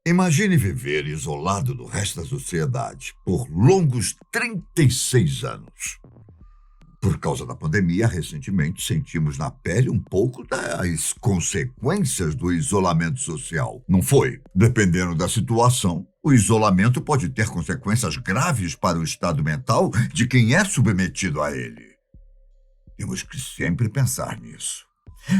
Imagine viver isolado do resto da sociedade por longos 36 anos. Por causa da pandemia, recentemente sentimos na pele um pouco das consequências do isolamento social. Não foi? Dependendo da situação, o isolamento pode ter consequências graves para o estado mental de quem é submetido a ele. Temos que sempre pensar nisso.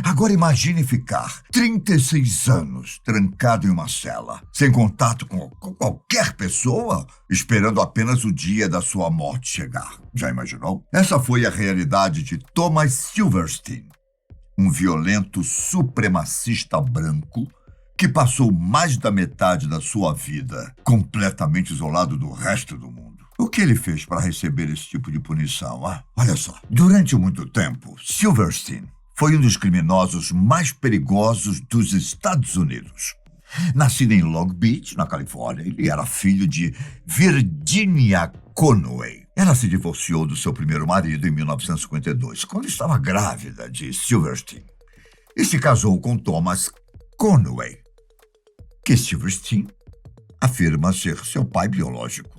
Agora imagine ficar 36 anos trancado em uma cela, sem contato com qualquer pessoa, esperando apenas o dia da sua morte chegar. Já imaginou? Essa foi a realidade de Thomas Silverstein, um violento supremacista branco que passou mais da metade da sua vida completamente isolado do resto do mundo. O que ele fez para receber esse tipo de punição? Olha só, durante muito tempo, Silverstein foi um dos criminosos mais perigosos dos Estados Unidos. Nascido em Long Beach, na Califórnia, ele era filho de Virginia Conway. Ela se divorciou do seu primeiro marido em 1952, quando estava grávida de Silverstein, e se casou com Thomas Conway, que Silverstein afirma ser seu pai biológico.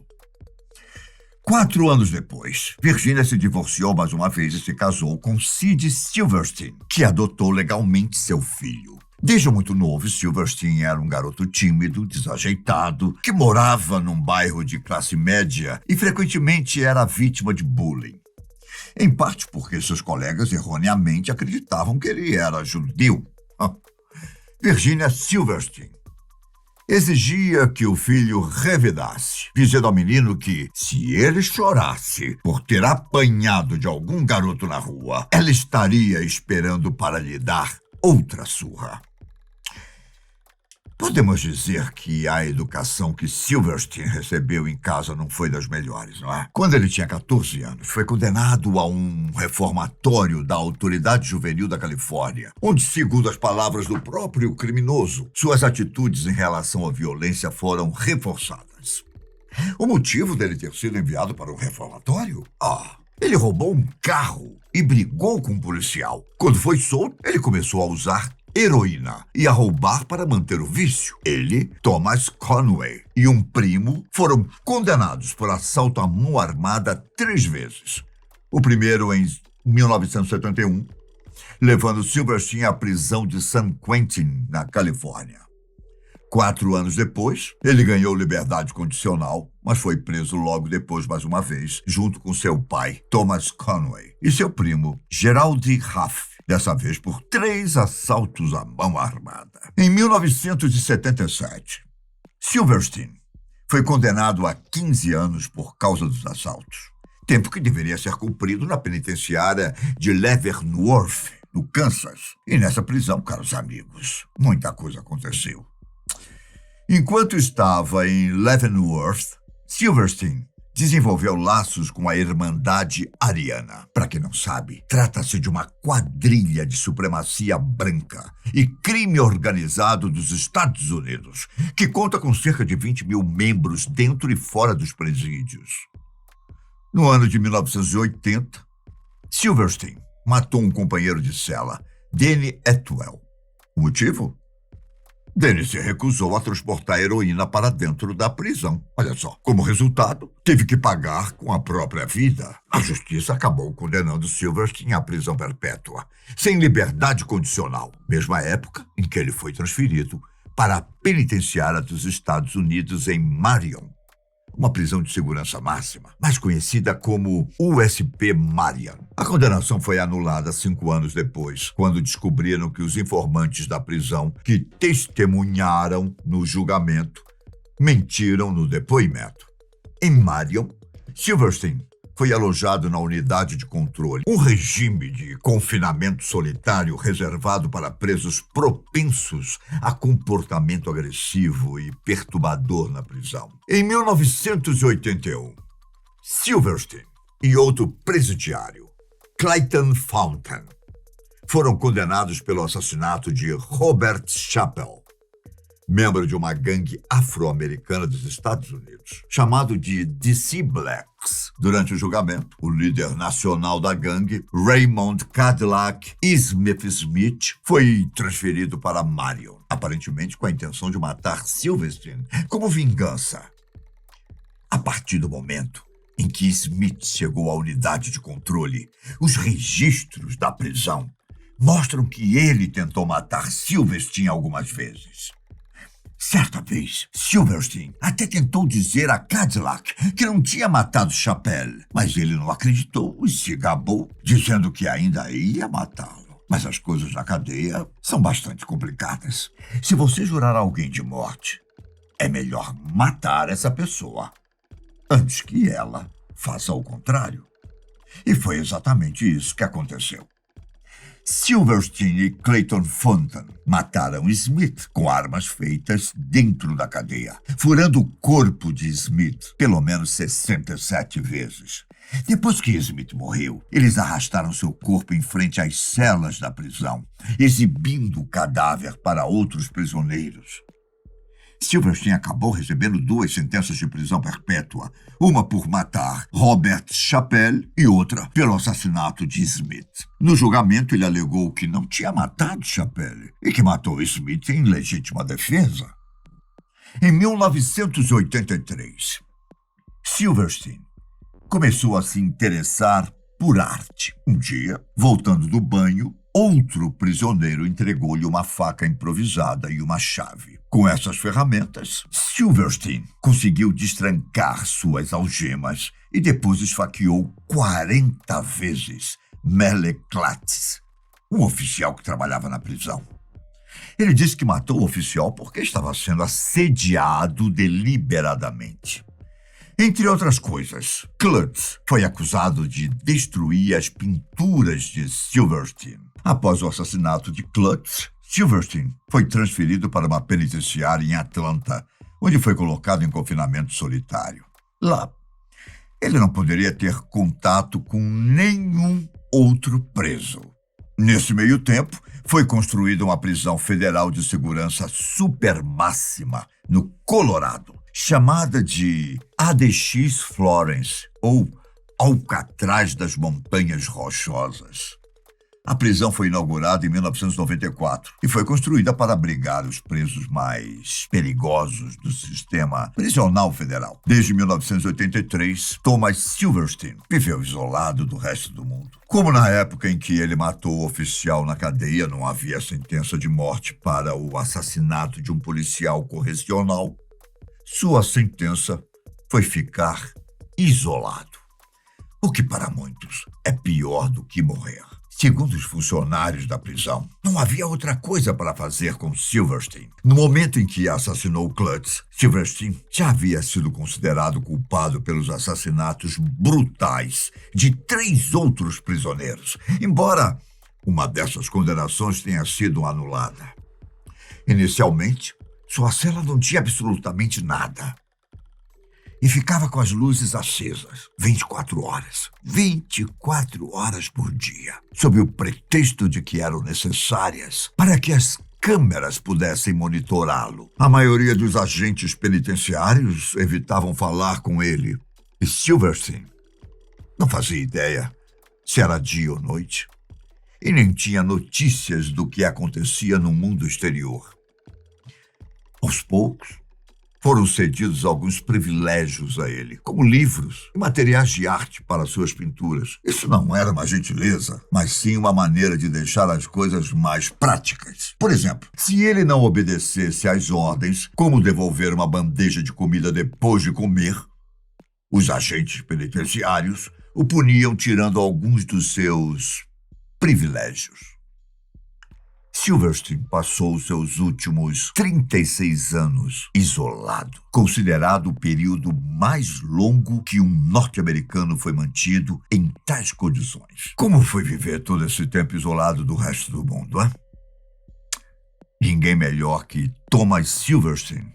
4 anos depois, Virginia se divorciou mais uma vez e se casou com Sid Silverstein, que adotou legalmente seu filho. Desde muito novo, Silverstein era um garoto tímido, desajeitado, que morava num bairro de classe média e frequentemente era vítima de bullying. Em parte porque seus colegas erroneamente acreditavam que ele era judeu. Virginia Silverstein exigia que o filho revidasse, dizendo ao menino que, se ele chorasse por ter apanhado de algum garoto na rua, ela estaria esperando para lhe dar outra surra. Podemos dizer que a educação que Silverstein recebeu em casa não foi das melhores, não é? Quando ele tinha 14 anos, foi condenado a um reformatório da Autoridade Juvenil da Califórnia, onde, segundo as palavras do próprio criminoso, suas atitudes em relação à violência foram reforçadas. O motivo dele ter sido enviado para o reformatório? Ele roubou um carro e brigou com um policial. Quando foi solto, ele começou a usar heroína e a roubar para manter o vício. Ele, Thomas Conway e um primo foram condenados por assalto à mão armada 3 vezes. O primeiro em 1971, levando Silverstein à prisão de San Quentin, na Califórnia. 4 anos depois, ele ganhou liberdade condicional, mas foi preso logo depois mais uma vez, junto com seu pai, Thomas Conway, e seu primo, Gerald Huff, dessa vez por 3 assaltos à mão armada. Em 1977, Silverstein foi condenado a 15 anos por causa dos assaltos, tempo que deveria ser cumprido na penitenciária de Leavenworth, no Kansas. E nessa prisão, caros amigos, muita coisa aconteceu. Enquanto estava em Leavenworth, Silverstein desenvolveu laços com a Irmandade Ariana. Para quem não sabe, trata-se de uma quadrilha de supremacia branca e crime organizado dos Estados Unidos, que conta com cerca de 20 mil membros dentro e fora dos presídios. No ano de 1980, Silverstein matou um companheiro de cela, Danny Atwell. O motivo? Danny se recusou a transportar heroína para dentro da prisão. Olha só, como resultado, teve que pagar com a própria vida. A justiça acabou condenando Silverstein à prisão perpétua, sem liberdade condicional, mesma época em que ele foi transferido para a penitenciária dos Estados Unidos em Marion, uma prisão de segurança máxima, mais conhecida como USP Marion. A condenação foi anulada 5 anos depois, quando descobriram que os informantes da prisão que testemunharam no julgamento mentiram no depoimento. Em Marion, Silverstein foi alojado na unidade de controle, um regime de confinamento solitário reservado para presos propensos a comportamento agressivo e perturbador na prisão. Em 1981, Silverstein e outro presidiário, Clayton Fountain, foram condenados pelo assassinato de Robert Chappell. membro de uma gangue afro-americana dos Estados Unidos, chamado de DC Blacks. Durante o julgamento, o líder nacional da gangue, Raymond Cadillac Smith, foi transferido para Marion, aparentemente com a intenção de matar Silverstein como vingança. A partir do momento em que Smith chegou à unidade de controle, os registros da prisão mostram que ele tentou matar Silverstein algumas vezes. Certa vez, Silverstein até tentou dizer a Cadillac que não tinha matado Chappelle, mas ele não acreditou e se gabou, dizendo que ainda ia matá-lo. Mas as coisas na cadeia são bastante complicadas. Se você jurar alguém de morte, é melhor matar essa pessoa antes que ela faça o contrário. E foi exatamente isso que aconteceu. Silverstein e Clayton Fontan mataram Smith com armas feitas dentro da cadeia, furando o corpo de Smith pelo menos 67 vezes. Depois que Smith morreu, eles arrastaram seu corpo em frente às celas da prisão, exibindo o cadáver para outros prisioneiros. Silverstein acabou recebendo 2 sentenças de prisão perpétua, uma por matar Robert Chappelle e outra pelo assassinato de Smith. No julgamento, ele alegou que não tinha matado Chappelle e que matou Smith em legítima defesa. Em 1983, Silverstein começou a se interessar por arte. Um dia, voltando do banho, outro prisioneiro entregou-lhe uma faca improvisada e uma chave. Com essas ferramentas, Silverstein conseguiu destrancar suas algemas e depois esfaqueou 40 vezes Merle Klatz, um oficial que trabalhava na prisão. Ele disse que matou o oficial porque estava sendo assediado deliberadamente. Entre outras coisas, Klutz foi acusado de destruir as pinturas de Silverstein. Após o assassinato de Klutz, Silverstein foi transferido para uma penitenciária em Atlanta, onde foi colocado em confinamento solitário. Lá, ele não poderia ter contato com nenhum outro preso. Nesse meio tempo, foi construída uma prisão federal de segurança supermáxima no Colorado, chamada de ADX Florence, ou Alcatraz das Montanhas Rochosas. A prisão foi inaugurada em 1994 e foi construída para abrigar os presos mais perigosos do sistema prisional federal. Desde 1983, Thomas Silverstein viveu isolado do resto do mundo. Como na época em que ele matou o oficial na cadeia não havia sentença de morte para o assassinato de um policial correcional, sua sentença foi ficar isolado, o que para muitos é pior do que morrer. Segundo os funcionários da prisão, não havia outra coisa para fazer com Silverstein. No momento em que assassinou Klutz, Silverstein já havia sido considerado culpado pelos assassinatos brutais de 3 outros prisioneiros, embora uma dessas condenações tenha sido anulada. Inicialmente, sua cela não tinha absolutamente nada. E ficava com as luzes acesas, 24 horas. 24 horas por dia, sob o pretexto de que eram necessárias para que as câmeras pudessem monitorá-lo. A maioria dos agentes penitenciários evitavam falar com ele. E Silverstein não fazia ideia se era dia ou noite. E nem tinha notícias do que acontecia no mundo exterior. Aos poucos, foram cedidos alguns privilégios a ele, como livros e materiais de arte para suas pinturas. Isso não era uma gentileza, mas sim uma maneira de deixar as coisas mais práticas. Por exemplo, se ele não obedecesse às ordens, como devolver uma bandeja de comida depois de comer, os agentes penitenciários o puniam tirando alguns dos seus privilégios. Silverstein passou seus últimos 36 anos isolado, considerado o período mais longo que um norte-americano foi mantido em tais condições. Como foi viver todo esse tempo isolado do resto do mundo, hein? Ninguém melhor que Thomas Silverstein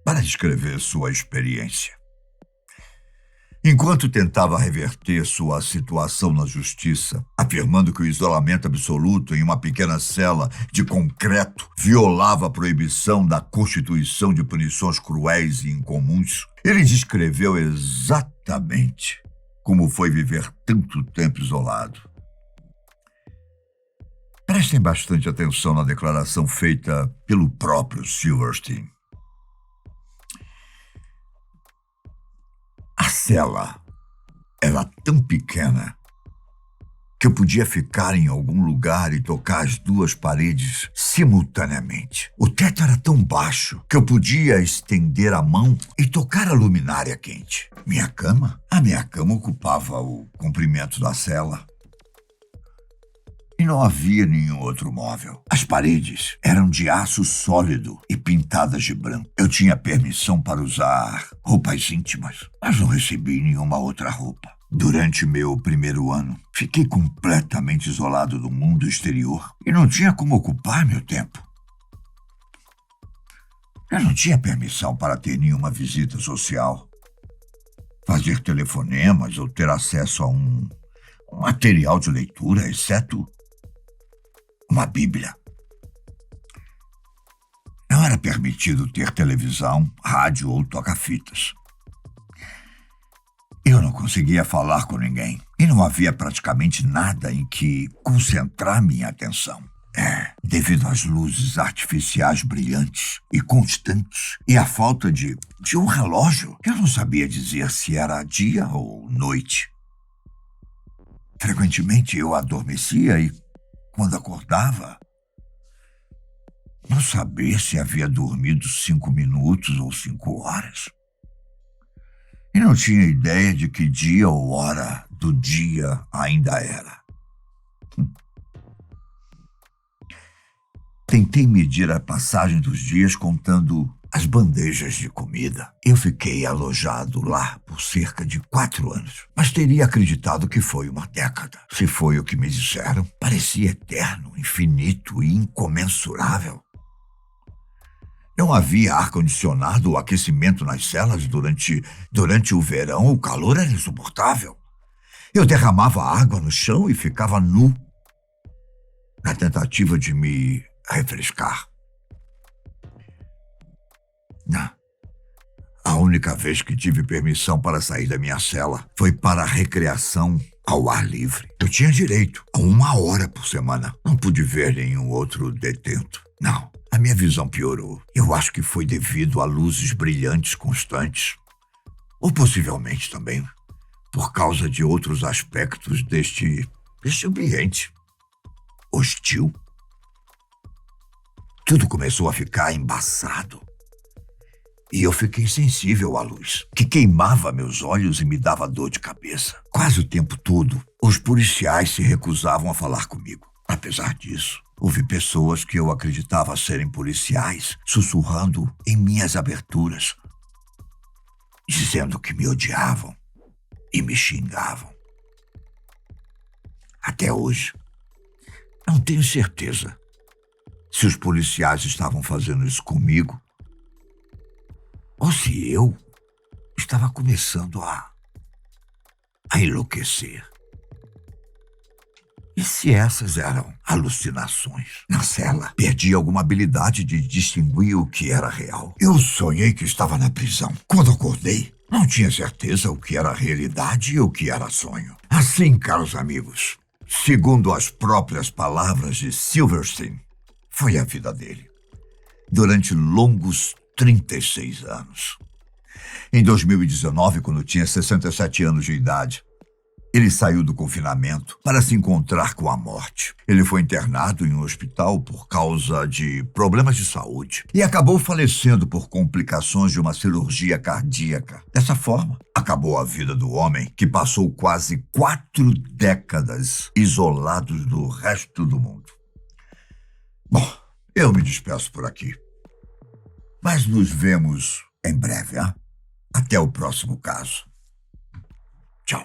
para descrever sua experiência. Enquanto tentava reverter sua situação na justiça, afirmando que o isolamento absoluto em uma pequena cela de concreto violava a proibição da Constituição de punições cruéis e incomuns, ele descreveu exatamente como foi viver tanto tempo isolado. Prestem bastante atenção na declaração feita pelo próprio Silverstein. A cela era tão pequena que eu podia ficar em algum lugar e tocar as duas paredes simultaneamente. O teto era tão baixo que eu podia estender a mão e tocar a luminária quente. Minha cama? A minha cama ocupava o comprimento da cela. E não havia nenhum outro móvel. As paredes eram de aço sólido e pintadas de branco. Eu tinha permissão para usar roupas íntimas, mas não recebi nenhuma outra roupa. Durante meu primeiro ano, fiquei completamente isolado do mundo exterior e não tinha como ocupar meu tempo. Eu não tinha permissão para ter nenhuma visita social, fazer telefonemas ou ter acesso a um material de leitura, exceto uma Bíblia. Não era permitido ter televisão, rádio ou toca-fitas. Eu não conseguia falar com ninguém e não havia praticamente nada em que concentrar minha atenção. Devido às luzes artificiais brilhantes e constantes e à falta de um relógio, eu não sabia dizer se era dia ou noite. Frequentemente eu adormecia e, quando acordava, não sabia se havia dormido 5 minutos ou 5 horas. E não tinha ideia de que dia ou hora do dia ainda era. Tentei medir a passagem dos dias contando as bandejas de comida. Eu fiquei alojado lá por cerca de 4 anos, mas teria acreditado que foi uma década. Se foi o que me disseram, parecia eterno, infinito e incomensurável. Não havia ar-condicionado ou aquecimento nas celas durante o verão, o calor era insuportável. Eu derramava água no chão e ficava nu, na tentativa de me refrescar. A única vez que tive permissão para sair da minha cela foi para a recreação ao ar livre. Eu tinha direito a 1 hora por semana. Não pude ver nenhum outro detento. Não, a minha visão piorou. Eu acho que foi devido a luzes brilhantes constantes. Ou possivelmente também por causa de outros aspectos deste ambiente hostil. Tudo começou a ficar embaçado. E eu fiquei sensível à luz, que queimava meus olhos e me dava dor de cabeça. Quase o tempo todo, os policiais se recusavam a falar comigo. Apesar disso, houve pessoas que eu acreditava serem policiais sussurrando em minhas aberturas, dizendo que me odiavam e me xingavam. Até hoje, não tenho certeza se os policiais estavam fazendo isso comigo ou se eu estava começando a enlouquecer. E se essas eram alucinações? Na cela, perdi alguma habilidade de distinguir o que era real. Eu sonhei que estava na prisão. Quando acordei, não tinha certeza o que era realidade e o que era sonho. Assim, caros amigos, segundo as próprias palavras de Silverstein, foi a vida dele. Durante longos 36 anos. Em 2019, quando tinha 67 anos de idade, ele saiu do confinamento para se encontrar com a morte. Ele foi internado em um hospital por causa de problemas de saúde e acabou falecendo por complicações de uma cirurgia cardíaca. Dessa forma, acabou a vida do homem que passou quase 4 décadas isolado do resto do mundo. Bom, eu me despeço por aqui. Mas nos vemos em breve, hein? Até o próximo caso. Tchau.